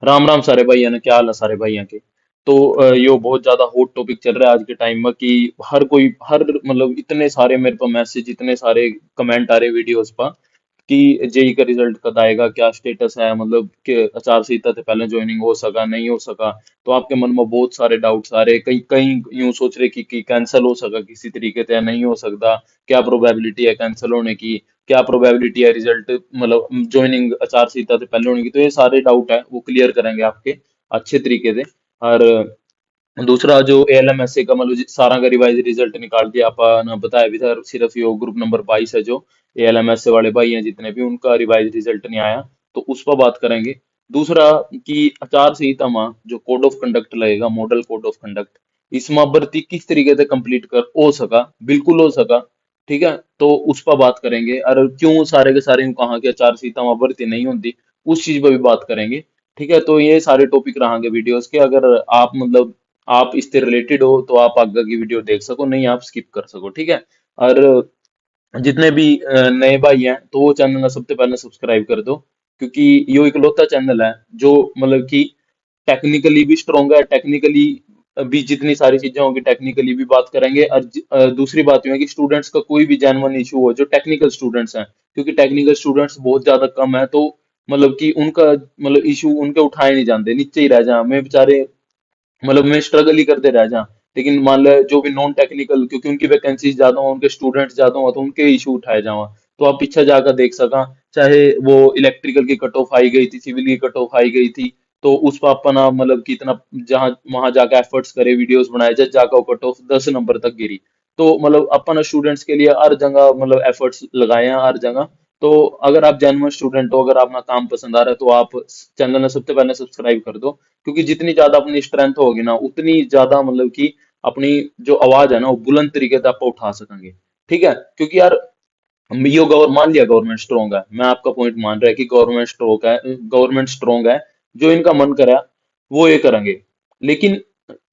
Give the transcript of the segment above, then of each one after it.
राम राम सारे भाइयों ने, क्या हाल है सारे भाइयों के। तो यो बहुत ज्यादा हॉट टॉपिक चल रहा है आज के टाइम में कि हर कोई हर मतलब इतने सारे मेरे को मैसेज, इतने सारे कमेंट आ रहे वीडियोस पर कि जेई का रिजल्ट कब आएगा, क्या स्टेटस है, मतलब कि आचार संहिता से पहले ज्वाइनिंग हो सका नहीं हो सका। तो आपके मन में बहुत सारे डाउट्स आ रहे, कहीं कहीं यूं सोच रहे कि कैंसिल हो सका किसी तरीके से या नहीं हो सकता, क्या प्रोबेबिलिटी है कैंसिल होने की, क्या प्रोबेबिलिटी है रिजल्ट मतलब ज्वाइनिंग आचार संहिता से पहले होने की। तो ये सारे डाउट है वो क्लियर करेंगे आपके अच्छे तरीके से। और दूसरा जो एएलएमएसए का मतलब सारा का रिवाइज रिजल्ट निकाल के आपने बताया भी था, सिर्फ ये ग्रुप नंबर 22 है जो एएलएमएसए वाले भाई हैं जितने भी, उनका रिवाइज रिजल्ट नहीं आया। तो उस पर बात करेंगे। दूसरा कि आचार संहिता में जो कोड ऑफ कंडक्ट लगेगा, मॉडल कोड ऑफ कंडक्ट, इसमें भर्ती किस तरीके से कंप्लीट कर हो सका, बिल्कुल हो सका। ठीक है, तो उस पर बात करेंगे। और क्यों सारे के सारे कहा कि आचार संहिता में भर्ती नहीं होती, उस चीज पर भी बात करेंगे। ठीक है, तो ये सारे टॉपिक रहेंगे वीडियोस के। अगर आप मतलब आप इससे रिलेटेड हो तो आप आगे की वीडियो देख सको, नहीं आप स्किप कर सको। ठीक है। और जितने भी नए भाई हैं तो वो चैनल ना सबसे पहले सब्सक्राइब कर दो, क्योंकि यो इकलौता चैनल है जो मतलब कि टेक्निकली भी स्ट्रोंग है। टेक्निकली भी जितनी सारी चीजें होंगी टेक्निकली भी बात करेंगे। और दूसरी बात यह है कि स्टूडेंट्स का कोई भी जेन्युइन इशू हो, जो टेक्निकल स्टूडेंट्स हैं, क्योंकि टेक्निकल स्टूडेंट्स बहुत ज्यादा कम है, तो मतलब कि उनका मतलब इशू उनके उठाए नहीं जाते, नीचे ही रह जा मैं बेचारे, मतलब मैं स्ट्रगल ही करते रह जा। लेकिन मान लो जो भी नॉन टेक्निकल, क्योंकि उनकी वैकेंसीज ज्यादा हो, उनके स्टूडेंट्स ज्यादा हो, तो उनके इशू उठाए जावा। तो आप पीछे जाकर देख सका, चाहे वो इलेक्ट्रिकल की कट ऑफ आई गई थी, सिविल की कट ऑफ आई गई थी, तो उस पर अपना मतलब कितना जहां वहां जाकर एफर्ट्स करे, वीडियोस बनाए, जब जाकर वो कट ऑफ 10 नंबर तक गिरी। तो मतलब अपन स्टूडेंट्स के लिए हर जगह मतलब एफर्ट्स लगाए हैं हर जगह। तो अगर आप जेन्युइन स्टूडेंट हो, अगर आपका काम पसंद आ रहा है, तो आप चैनल ने सबसे पहले सब्सक्राइब कर दो। क्योंकि जितनी ज्यादा अपनी स्ट्रेंथ होगी ना, उतनी ज्यादा मतलब कि अपनी जो आवाज है ना वो बुलंद तरीके से आप उठा सकेंगे। ठीक है, क्योंकि यार यो मान लिया गवर्नमेंट स्ट्रोंग है, मैं आपका पॉइंट मान रहा है कि गवर्नमेंट स्ट्रोंग है, गवर्नमेंट स्ट्रोंग है, जो इनका मन करा वो ये करेंगे। लेकिन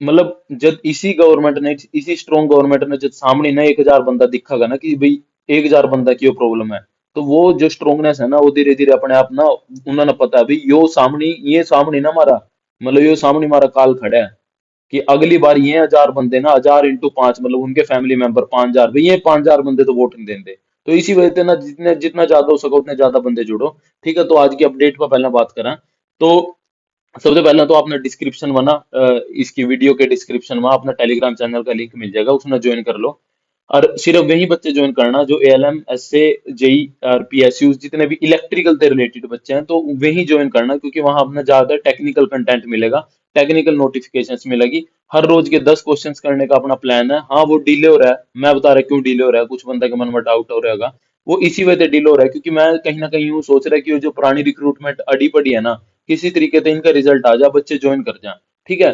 मतलब जब इसी गवर्नमेंट ने, इसी स्ट्रोंग गवर्नमेंट ने जब सामने ना 1,000 बंदा दिखागा ना कि भाई 1,000 बंदा की प्रॉब्लम है, तो वो जो स्ट्रोंगनेस है ना वो धीरे धीरे अपने आप ना, उन्होंने पता है भाई यो सामने, ये सामने ना मारा, मतलब ये सामने हमारा काल खड़ा है कि अगली बार ये 1,000 बंदे ना, 1,000 × 5 मतलब उनके फैमिली मेंबर 5,000, भाई ये 5,000 बंदे तो वोट नहीं देंगे। तो इसी वजह से ना जितने जितना ज्यादा हो सके उतने ज्यादा बंदे जुड़ो। ठीक है, तो आज की अपडेट पर पहले बात करें तो सबसे पहले तो आपने डिस्क्रिप्शन में ना इसकी वीडियो के डिस्क्रिप्शन में अपना टेलीग्राम चैनल का लिंक मिल जाएगा, उसमें ज्वाइन कर लो। और सिर्फ वही बच्चे ज्वाइन करना जो एएलएम एसए जेई और पीएसयू जितने भी इलेक्ट्रिकल से रिलेटेड बच्चे हैं, तो वही ज्वाइन करना, क्योंकि वहां अपना ज्यादा टेक्निकल कंटेंट मिलेगा, टेक्निकल नोटिफिकेशंस मिलेगी। हर रोज के 10 क्वेश्चंस करने का अपना प्लान है। हाँ वो डिले हो रहा है, मैं बता रहा क्यों डिले हो रहा है, कुछ बंदा के मन में डाउट हो रहेगा। वो इसी वजह से डिले हो रहा है क्योंकि मैं कहीं ना कहीं यूं सोच रहा है कि वो जो पुरानी रिक्रूटमेंट अड़ी पड़ी है ना, किसी तरीके से इनका रिजल्ट आ जा, बच्चे ज्वाइन कर जाए। ठीक है,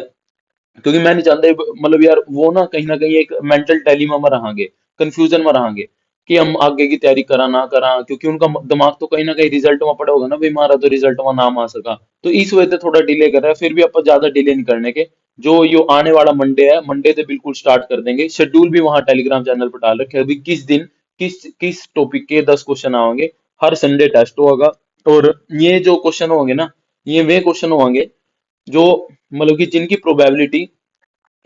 क्योंकि मैं नहीं चाहता मतलब यार वो ना कहीं एक मेंटल डायलेमा में रहांगे, कंफ्यूजन में रहांगे कि हम आगे की तैयारी करा ना करा, क्योंकि उनका दिमाग तो कहीं ना कहीं रिजल्ट में पड़ा होगा ना भाई, हमारा तो रिजल्ट में नाम आ सका। तो इस वजह से थोड़ा डिले कर रहा है, फिर भी अपन ज्यादा डिले नहीं करने के। जो ये आने वाला मंडे है, मंडे से बिल्कुल स्टार्ट कर देंगे। शेड्यूल भी वहां टेलीग्राम चैनल पर डाल रखे हैं अभी, किस दिन किस किस टॉपिक के 10 क्वेश्चन आएंगे। हर संडे टेस्ट होगा। और ये जो क्वेश्चन होंगे ना, ये वे क्वेश्चन होंगे जो मतलब कि जिनकी प्रोबेबिलिटी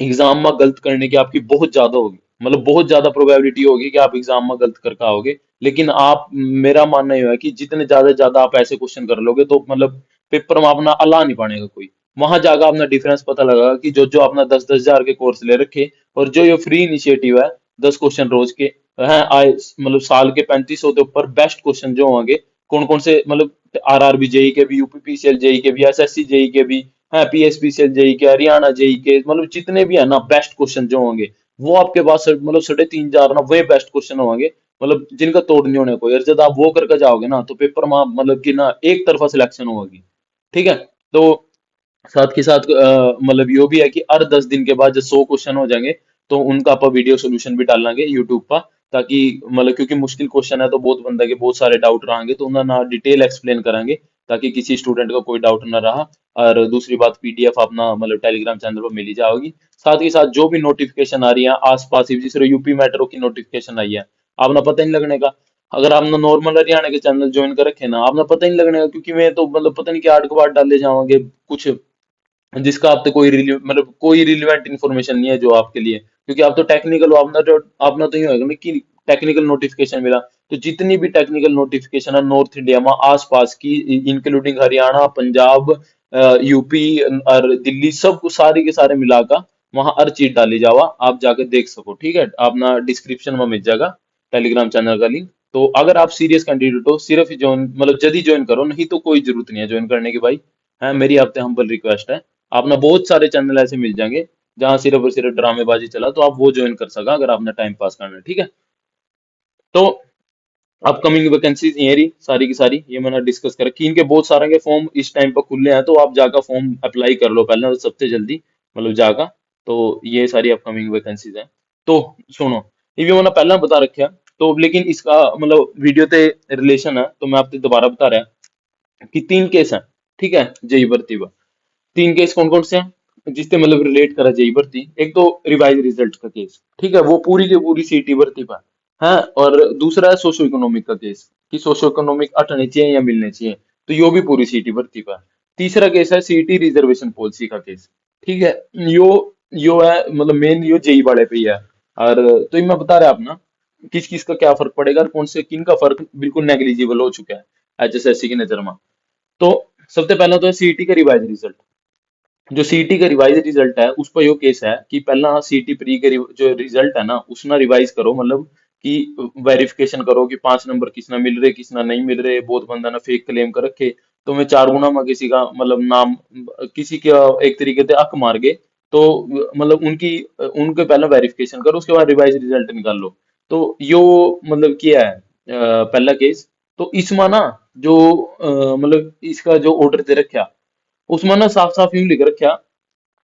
एग्जाम में गलत करने की आपकी बहुत ज्यादा होगी, मतलब बहुत ज्यादा प्रोबेबिलिटी होगी कि आप एग्जाम में गलत कर पाओगे। लेकिन आप, मेरा मानना यह है कि जितने ज्यादा से ज्यादा आप ऐसे क्वेश्चन कर लोगे तो मतलब पेपर में अपना अल्लाह नहीं पानेगा कोई। वहां जाकर अपना डिफरेंस पता लगेगा कि जो जो अपना 10-10 हजार के कोर्स ले रखे, और जो ये फ्री इनिशिएटिव है 10 क्वेश्चन रोज के हैं आए, मतलब साल के 3500 के ऊपर बेस्ट क्वेश्चन जो होंगे, कौन कौन से मतलब आरआरबी जेई के भी, यूपीपीसीएल जेई के भी, एसएससी जेई के भी, हाँ पीएसपीसीएल जेई के, हरियाणा जेई के, मतलब जितने भी है ना बेस्ट क्वेश्चन जो होंगे, वो आपके पास मतलब 3,500 ना वही बेस्ट क्वेश्चन होंगे, मतलब जिनका तोड़ नहीं होने कोई। और जब आप वो करके जाओगे ना तो पेपर में मतलब कि ना एक तरफा सिलेक्शन होगी। ठीक है, तो साथ के साथ मतलब यो भी है कि हर 10 दिन के बाद जब 100 क्वेश्चन हो जाएंगे, तो उनका आप वीडियो सोल्यूशन भी डालेंगे यूट्यूब पर, ताकि मतलब क्योंकि मुश्किल क्वेश्चन है तो बहुत बंदा के बहुत सारे डाउट रहेंगे, तो उन्हें ना डिटेल एक्सप्लेन करेंगे ताकि किसी स्टूडेंट का कोई डाउट ना रहा। और दूसरी बात पीडीएफ अपना मतलब टेलीग्राम चैनल पर मिल ही जाओगी। साथ ही साथ जो भी नोटिफिकेशन आ रही है आसपास ही, जिस यूपी मेट्रो की नोटिफिकेशन आई है, आपने पता नहीं लगने का। अगर आपने नॉर्मल हरियाणा के चैनल ज्वाइन कर रखे ना, आपने पता ही नहीं लगने का, क्योंकि मैं तो मतलब पता नहीं क्या आठ कबाड़ डाले जाओगे कुछ जिसका आप तो मतलब कोई रिलेवेंट इन्फॉर्मेशन नहीं है जो आपके लिए, क्योंकि आप तो टेक्निकल हो। आपने तो ये होगा ना कि टेक्निकल नोटिफिकेशन मिला। तो जितनी भी टेक्निकल नोटिफिकेशन है नॉर्थ इंडिया में आसपास की, इंक्लूडिंग हरियाणा, पंजाब, यूपी और दिल्ली, सब कुछ सारे के सारे मिलाकर वहां हर चीज डाली जावा, आप जाकर देख सको। ठीक है, अपना डिस्क्रिप्शन में मिल जाएगा टेलीग्राम चैनल का लिंक। तो अगर आप सीरियस कैंडिडेट हो, सिर्फ ज्वाइन मतलब जल्दी ज्वाइन करो, नहीं तो कोई जरूरत नहीं है ज्वाइन करने की भाई। है, मेरी आपसे हम्बल रिक्वेस्ट है। आप ना बहुत सारे चैनल ऐसे मिल जाएंगे जहां सिर्फ और सिर्फ ड्रामेबाजी चला, तो आप वो ज्वाइन कर सका अगर आपने टाइम पास करना है। ठीक है, तो अपकमिंग वैकेंसीज ये रही सारी की सारी, ये मैंने डिस्कस कर रखी। इनके बहुत सारे के फॉर्म इस टाइम पर खुले हैं, तो आप जाकर फॉर्म अप्लाई कर लो पहले, तो सबसे जल्दी मतलब जाकर। तो ये सारी अपकमिंग वैकेंसीज हैं। तो सुनो, ये भी मैंने पहले बता रखा, तो लेकिन इसका मतलब वीडियो ते रिलेशन है, तो मैं आपको दोबारा बता रहा कि तीन केस हैं। ठीक है, जेई भर्ती पर तीन केस कौन कौन से हैं जिससे मतलब रिलेट करा जेई भर्ती। एक तो रिवाइज रिजल्ट का केस, ठीक है, वो पूरी की पूरी सीटी भर्ती पर है। और दूसरा है सोशो इकोनॉमिक का केस, कि सोशो इकोनॉमिक हटने चाहिए या मिलने चाहिए, तो यो भी पूरी सीटी भर्ती पर। तीसरा केस है सीटी रिजर्वेशन पॉलिसी का केस। ठीक है, यो यो है मतलब मेन यो जेई वाले पे ही है। और तो ये मैं बता रहा अपना किस किस का क्या फर्क पड़ेगा, और कौन से किन का फर्क बिल्कुल नेग्लिजिबल हो चुका है एचएसएससी की नजर में। तो सबसे पहला तो है सीईटी का रिवाइज रिजल्ट। जो सीटी का रिवाइज रिजल्ट है उस पर यो केस है कि पहला सीटी प्री के जो रिजल्ट है ना उसना रिवाइज करो, मतलब कि वेरिफिकेशन करो कि 5 नंबर किसना मिल रहे किसना नहीं मिल रहे। बहुत बंदा ना फेक क्लेम कर रखे, तो मैं 4 गुना में किसी का मतलब नाम किसी का एक तरीके से हक मार गए, तो मतलब उनके पहले वेरिफिकेशन करो, उसके बाद रिवाइज रिजल्ट निकाल लो। तो यो मतलब क्या है पहला केस। तो इसमें ना जो मतलब इसका जो ऑर्डर दे रखा उसमें ना साफ साफ यूं लिख रखा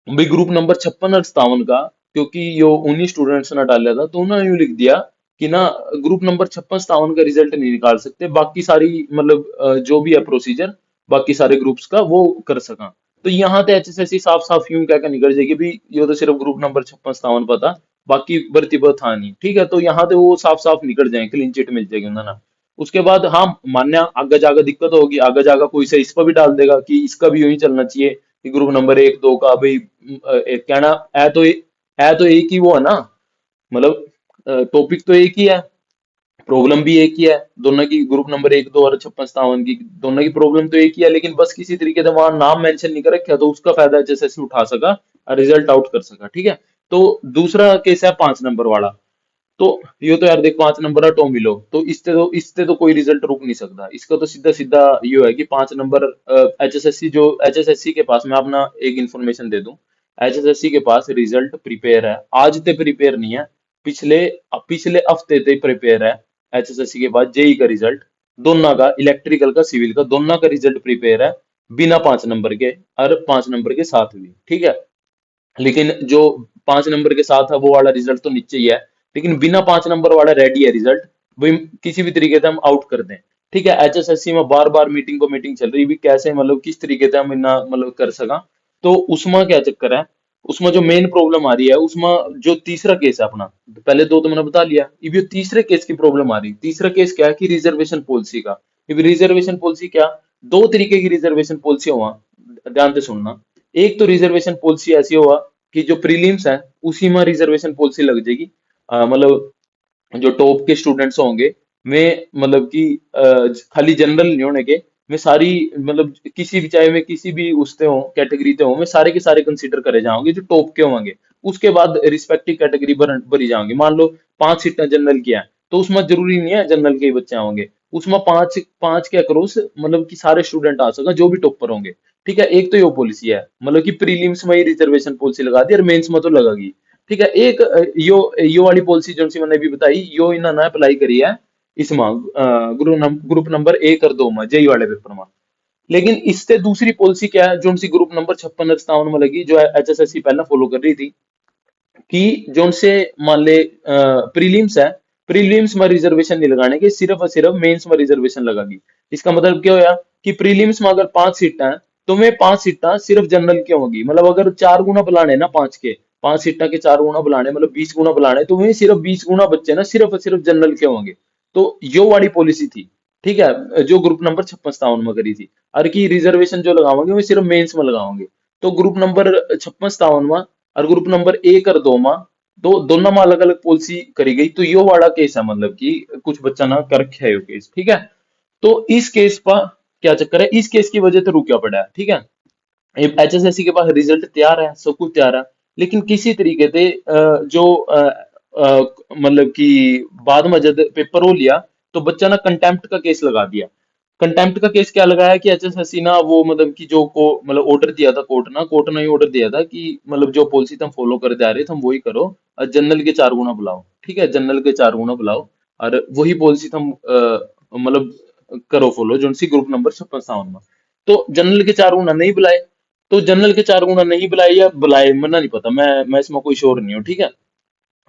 भाई ग्रुप नंबर 56 और 57 का, क्योंकि यो उन्हीं स्टूडेंट्स ने डाला था, तो उन्होंने यूं लिख दिया कि ना ग्रुप नंबर 56 57 का रिजल्ट नहीं निकाल सकते, बाकी सारी मतलब जो भी है प्रोसीजर बाकी सारे ग्रुप्स का वो कर सका। तो यहाँ तो एचएसएससी साफ साफ यूं कह कर निकल जाएगी भी ये तो सिर्फ ग्रुप नंबर 56 57 पता, बाकी भर्ती पर था नहीं। ठीक है, तो यहाँ तो वो साफ साफ निकल जाए, क्लीन चिट मिल जाएगी उन्हें ना। उसके बाद हाँ मान्य आगे जाकर दिक्कत होगी, आगे जाकर कोई से इस पर भी डाल देगा कि इसका भी यूं ही चलना चाहिए कि ग्रुप नंबर 1 2 का भाई कहना है तो एक ही वो है ना, मतलब टॉपिक तो एक ही है, प्रॉब्लम भी एक ही है दोनों की, ग्रुप नंबर 1 2 और 56 57 की दोनों की प्रॉब्लम तो एक ही है, लेकिन बस किसी तरीके से वहां नाम मेंशन नहीं कर रखा, तो उसका फायदा एचएसएससी उठा सका और रिजल्ट आउट कर सका। ठीक है, तो दूसरा केस है 5 नंबर वाला। तो ये तो यार देख 5 नंबर है तो मिलो, तो इससे तो कोई रिजल्ट रुक नहीं सकता। इसका तो सीधा सीधा ये है कि 5 नंबर एचएसएससी के पास मैं अपना एक इंफॉर्मेशन दे दूं। एचएसएससी के पास रिजल्ट प्रिपेयर है, आज ते प्रिपेयर नहीं है, पिछले पिछले हफ्ते ते प्रिपेयर है। एचएसएससी के पास जेई का रिजल्ट दोनों का, इलेक्ट्रिकल का सिविल का दोनों का रिजल्ट प्रिपेयर है, बिना 5 नंबर के और 5 नंबर के साथ भी। ठीक है, लेकिन जो 5 नंबर के साथ है वो वाला रिजल्ट तो नीचे ही है, लेकिन बिना 5 नंबर वाला रेडी है रिजल्ट, वही किसी भी तरीके से हम आउट कर दें। ठीक है, एचएसएससी में बार बार मीटिंग को मीटिंग चल रही भी कैसे मतलब किस तरीके से हम इतना मतलब कर सका। तो उसमें क्या चक्कर है, उसमें जो मेन प्रॉब्लम आ रही है उसमें जो तीसरा केस है अपना, पहले दो तो मैंने बता लिया, अब ये तीसरे केस की प्रॉब्लम आ रही है। तीसरा केस क्या है कि रिजर्वेशन पॉलिसी का। रिजर्वेशन पॉलिसी क्या, दो तरीके की रिजर्वेशन पॉलिसी हुआ, ध्यान से सुनना। एक तो रिजर्वेशन पॉलिसी ऐसी हुआ कि जो प्रीलिम्स है उसी में रिजर्वेशन पॉलिसी लग जाएगी। मतलब जो टॉप के स्टूडेंट्स होंगे वे मतलब कि खाली जनरल नहीं होने के, वे सारी मतलब किसी भी चाहे वे किसी भी उसते हो कैटेगरी ते हो, वे सारे के सारे कंसीडर करे जाओगे जो टॉप के होंगे। उसके बाद रिस्पेक्टिव कैटेगरी भरी जाओगी। मान लो 5 सीटें जनरल की है, तो उसमें जरूरी नहीं है जनरल के ही बच्चे होंगे, उसमें पांच पांच के अक्रॉस मतलब कि सारे स्टूडेंट आ सका जो भी टॉपर होंगे। ठीक है, एक तो ये पॉलिसी है मतलब कि प्रीलिम्स में ही रिजर्वेशन पॉलिसी लगा दी और मेंस में तो लगेगी। ठीक है, एक यो वाली पॉलिसी जो सी मैंने अभी बताई यो इन्होंने अप्लाई करी है इसमें ग्रुप नंबर 1 और 2 में जेई वाले पेपर में। लेकिन इससे दूसरी पॉलिसी क्या है जो सी ग्रुप नंबर 56 और 57 में लगी, जो एचएसएससी पहले फॉलो कर रही थी, कि जो उनसे मान ले प्रीलिम्स है, प्रीलिम्स में रिजर्वेशन नहीं लगाने के, सिर्फ और सिर्फ मेंस में रिजर्वेशन लगागी। इसका मतलब क्या होया कि प्रीलिम्स में अगर 5 सीटें हैं तो मैं 5 सीटें सिर्फ जनरल की होंगी, मतलब अगर 4 गुना बुलाने ना 5 सीटें के 4 गुना बुलाने मतलब 20 गुना बुलाने, तो वही सिर्फ 20 गुना बच्चे ना सिर्फ और सिर्फ जनरल के होंगे। तो यो वाली पॉलिसी थी, ठीक है, जो ग्रुप नंबर 56-57 में करी थी। और की रिजर्वेशन जो लगाओगे वो सिर्फ मेंस में लगाओगे। तो ग्रुप नंबर 56-57 में और ग्रुप नंबर 1 और 2 में, तो दोनों में अलग अलग पॉलिसी करी गई। तो यो वाला केस है, मतलब कि कुछ बच्चा ना कर रखे है यो केस, ठीक है। तो इस केस पर क्या चक्कर है, इस केस की वजह से रुक क्या पड़ा है, ठीक है। एचएसएससी के पास रिजल्ट तैयार है, सब कुछ तैयार है, लेकिन किसी तरीके से जो मतलब कि बाद में जब पेपर हो लिया, तो बच्चा ना कंटेम्प्ट का केस लगा दिया। कंटेम्प्ट का केस क्या लगाया कि एचएसएससी ना वो मतलब कि जो को मतलब ऑर्डर दिया था कोर्ट ने ही ऑर्डर दिया था कि मतलब जो पॉलिसी तुम फॉलो कर जा रहे थे तुम वही करो, और जनरल के 4 गुना बुलाओ, ठीक है, जनरल के 4 गुना बुलाओ, और वही पॉलिसी तुम मतलब करो फॉलो जो सी ग्रुप नंबर 56-57 में। तो जनरल के 4 गुना नहीं बुलाए। तो जनरल के 4 गुना नहीं बुलाए या बुलाए मना नहीं पता, मैं इसमें कोई श्योर नहीं हूँ, ठीक है।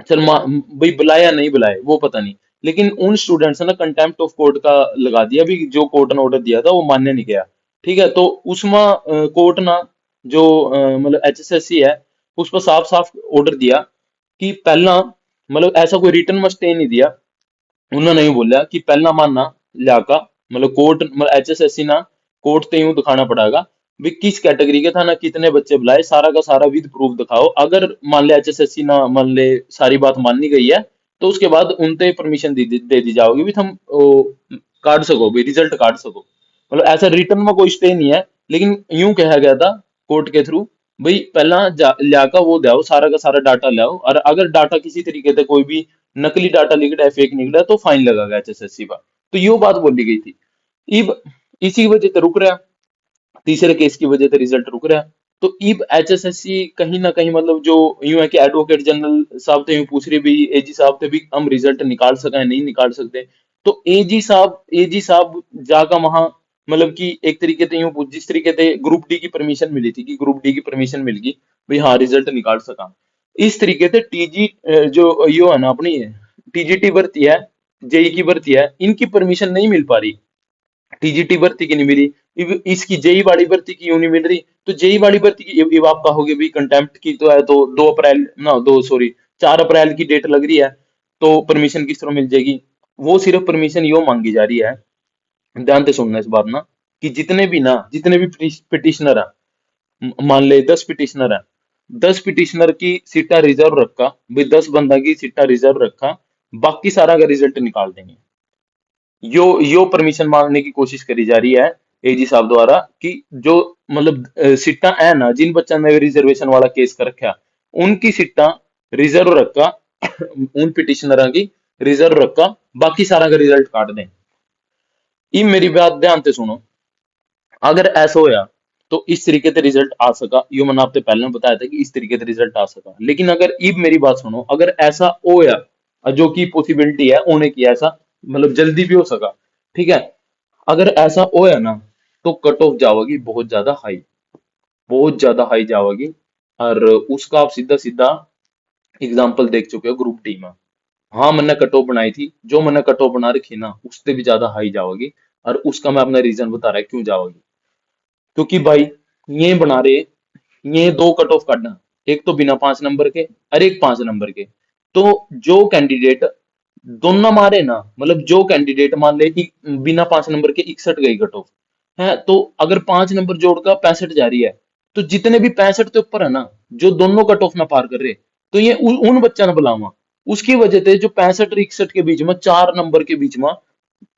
चल भाई बुलाया नहीं बुलाए वो पता नहीं, लेकिन उन स्टूडेंट्स ने ना कंटेम्प्ट ऑफ कोर्ट का लगा दिया भी, जो कोर्ट ने ऑर्डर दिया था वो मान्य नहीं किया, ठीक है। तो उसमें कोर्ट ना जो मतलब एचएसएससी है, उस पर साफ साफ ऑर्डर दिया कि पहला मतलब ऐसा कोई रिटर्न में स्टे नहीं दिया। उन्होंने यूं बोला कि पहला मानना लियाका, मतलब कोर्ट मतलब एचएसएससी ना कोर्ट ते यूं दिखाना पड़ेगा भी किस कैटेगरी के था ना, कितने बच्चे बुलाए, सारा का सारा विद प्रूफ दिखाओ। अगर मान ले एचएसएससी ना मान ले सारी बात माननी गई है, तो उसके बाद उनते परमिशन दे दी जाओगी भी तुम काट सको भी, रिजल्ट काट सको। मतलब ऐसा रिटर्न में कोई स्टे नहीं है, लेकिन यूं कहा गया था कोर्ट के थ्रू, भाई पहला लियाका वो दो, सारा का सारा डाटा लाओ, और अगर डाटा किसी तरीके से कोई भी नकली डाटा निकला है, फेक निकला है, तो फाइन लगेगा एचएसएससी पर। तो यो बात बोली गई थी। इब इसी वजह से रुक रहा, तीसरे केस की वजह से रिजल्ट रुक रहा। तो इब एचएसएससी कहीं ना कहीं मतलब जो यूं है कि एडवोकेट जनरल साहब थे यूं पूछ रहे भी, एजी साहब थे भी हम रिजल्ट निकाल सके नहीं निकाल सकते। तो एजी साहब जाकर वहां मतलब कि एक तरीके से जिस तरीके से ग्रुप डी की परमिशन मिली थी कि ग्रुप डी की परमिशन मिल गई भाई हाँ रिजल्ट निकाल सका, इस तरीके से टीजी जो यो है ना अपनी टीजीटी भर्ती है, जेई की भर्ती है, इनकी परमिशन नहीं मिल पा रही। टीजीटी भर्ती की नहीं मिली, इसकी जेई वाली भर्ती की क्यों नहीं मिल रही। तो जेई वाली भर्ती की अब आप कहोगे भी कंटेम्प्ट की तो है, तो 2 अप्रैल ना दो सॉरी 4 अप्रैल की डेट लग रही है, तो परमिशन किस तरह मिल जाएगी। वो सिर्फ परमिशन यो मांगी जा रही है, ध्यान से सुनना इस बात ना, कि जितने भी पिटिशनर है, मान ले 10 पिटिशनर है, 10 पिटिशनर की सीटा रिजर्व रखा, भाई 10 बंदा की सीटा रिजर्व रखा, बाकी सारा का रिजल्ट निकाल देंगे। यो परमिशन मांगने की कोशिश करी जा रही है एजी साहब द्वारा कि जो मतलब सीटा है ना, जिन बच्चा ने रिजर्वेशन वाला केस कर रखा, उनकी सीटा रिजर्व रखा, उन पिटिशनर की रिजर्व रखा, बाकी सारा का रिजल्ट काट दें। ये मेरी बात ध्यान से सुनो। अगर ऐसा होया तो इस तरीके से रिजल्ट आ सका, यो मैंने आपसे पहले में बताया था कि इस तरीके से रिजल्ट आ सका। लेकिन अगर इब मेरी बात सुनो, अगर ऐसा होया, जो कि पॉसिबिलिटी है होने की, ऐसा मतलब जल्दी भी हो सका, ठीक है। अगर ऐसा होया ना, तो कट ऑफ जाओगी बहुत ज्यादा हाई, बहुत ज्यादा हाई जाओगी। और उसका आप सीधा सीधा एग्जाम्पल देख चुके हो ग्रुप डी में। हाँ मैंने कट ऑफ बनाई थी, जो मैंने कट ऑफ बना रखी ना उससे भी ज्यादा हाई जाओगी। और उसका मैं अपना रीजन बता रहा है क्यों जाओगी। क्योंकि भाई ये बना रहे, ये 2 कट ऑफ काटना, एक तो बिना 5 नंबर के और एक 5 नंबर के। तो जो कैंडिडेट दोनों मारे ना, मतलब जो कैंडिडेट मान ले कि बिना 5 नंबर के 61 गई कट ऑफ है, तो अगर 5 नंबर जोड़कर 65 जा रही है, तो जितने भी 65 के ऊपर है ना, जो दोनों कट ऑफ ना पार कर रहे, तो ये उन बच्चा ना बुलावा। उसकी वजह से जो 65 और 61 के बीच में 4 नंबर के बीच में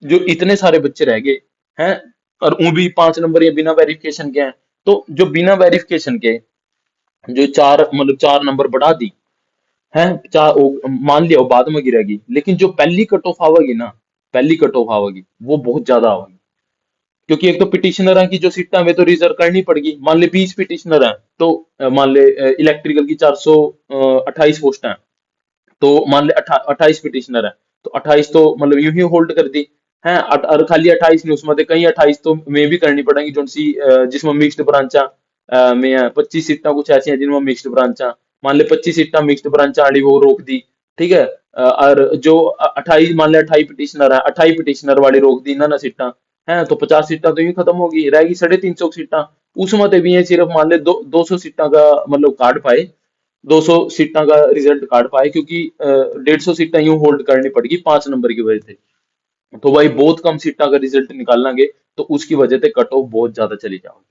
जो इतने सारे बच्चे रह गए हैं, और वो भी 5 नंबर या बिना वेरिफिकेशन के हैं। तो जो बिना वेरिफिकेशन के जो चार मतलब 4 नंबर बढ़ा दी है, मान लिया वो बाद में गिरेगी, लेकिन जो पहली कट ऑफ आवेगी ना, पहली कट ऑफ आवेगी वो बहुत ज्यादा आवेगी। क्योंकि एक तो पिटिशनर की जो सीटें हमें तो रिजर्व करनी पड़ेगी। मान ले 20 पिटिशनर हैं, तो मान ले इलेक्ट्रिकल की 428 पोस्ट हैं, तो मान ले 28 पिटिशनर है, तो 28 तो मतलब यूं ही होल्ड कर दी है। और खाली 28 नहीं, उसमें से कई 28 तो में भी करनी पड़ेंगी जो सी जिसमें मिक्स्ड ब्रांचा में है। 25 सीटा कुछ ऐसी हैं जिनमें मिक्स्ड ब्रांचा, मान ले 25 सीटा मिक्स्ड ब्रांचा वाली वो रोक दी, ठीक है। और जो 28 मान ले 28 पिटिशनर है, 28 पिटिशनर वाली रोक दी ना सीटा है, तो 50 सीटा तो यूं खत्म होगी, रहेगी 350 सीटा। उसमें तो भी ये सिर्फ मान ले 200 सीटा का मतलब कार्ड पाए, 200 सीटा का रिजल्ट कार्ड पाए, क्योंकि 150 सीटा यूं होल्ड करनी पड़ेगी 5 नंबर की वजह से। तो भाई बहुत कम सीटा का रिजल्ट निकालेंगे, तो उसकी वजह से कट ऑफ बहुत ज्यादा चली जाओगी।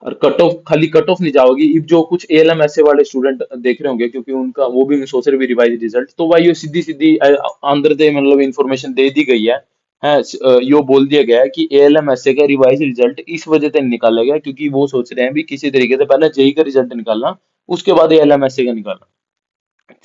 और कट ऑफ, खाली कट ऑफ नहीं जाओगी, अब जो कुछ एएलएम ऐसे वाले स्टूडेंट देख रहे होंगे, क्योंकि उनका वो भी सोच रहे भी रिवाइज रिजल्ट, तो भाई ये सीधी सीधी अंदर से मतलब इन्फॉर्मेशन दे दी गई है, यो बोल दिया गया है कि एएलएम ऐसे का रिवाइज रिजल्ट इस वजह से नहीं निकाला गया, क्योंकि वो सोच रहे हैं भी किसी तरीके से पहले जेई का रिजल्ट निकालना, उसके बाद एएलएम ऐसे का निकालना।